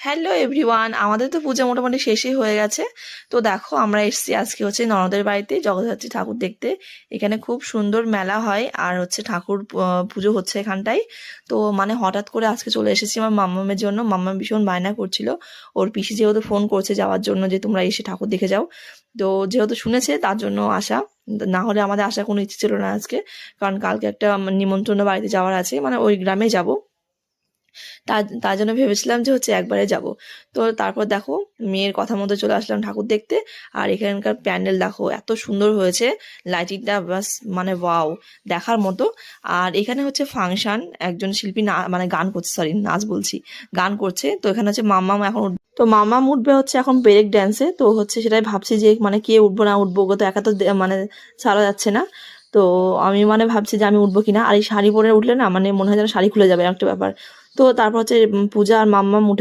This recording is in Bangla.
হ্যালো এভরিওয়ান, আমাদের তো পূজা মোটামুটি শেষই হয়ে গেছে। তো দেখো আমরা এসেছি আজকে হচ্ছে ননদের বাড়িতে জগদ্ধাত্রী ঠাকুর দেখতে। এখানে খুব সুন্দর মেলা হয় আর হচ্ছে ঠাকুর পুজো হচ্ছে এখানটায়। তো মানে হঠাৎ করে আজকে চলে এসেছি আমার মাম্মামের জন্য। মাম্মা ভীষণ বায়না করছিল, ওর পিসি যেহেতু ফোন করছে যাওয়ার জন্য যে তোমরা এসে ঠাকুর দেখে যাও। তো যেহেতু শুনেছে তার জন্য আসা, না হলে আমাদের আসার কোনো ইচ্ছে ছিল না আজকে। কারণ কালকে একটা নিমন্ত্রণ বাড়িতে যাওয়ার আছে, মানে ওই গ্রামে যাব। তার তার জন্য ভেবেছিলাম যে হচ্ছে একবারে যাব। তো তারপর দেখো মেয়ের কথা মতো চলে আসলাম ঠাকুর দেখতে। আর এখানকার প্যান্ডেল দেখো এত সুন্দর হয়েছে, লাইটিংটা বাস মানে ওয়াও, দেখার মতো। আর এখানে হচ্ছে ফাংশন, একজন শিল্পী মানে গান করছে, সরি নাচ বলছি, গান করছে। তো এখানে হচ্ছে মাম্মাম এখন তো মাম্মাম উঠবে হচ্ছে এখন ব্রেক ড্যান্সে। তো হচ্ছে সেটাই ভাবছি যে মানে কে উঠবো না উঠবো, গো তো একা তো মানে ছাড়া যাচ্ছে না। তো আমি মানে ভাবছি যে আমি উঠবো কিনা। আর এই শাড়ি পরে উঠলে না মানে মনে হয় যেন শাড়ি খুলে যাবে, একটা ব্যাপার। তো তারপর হচ্ছে পূজা আর মাম্মাম উঠে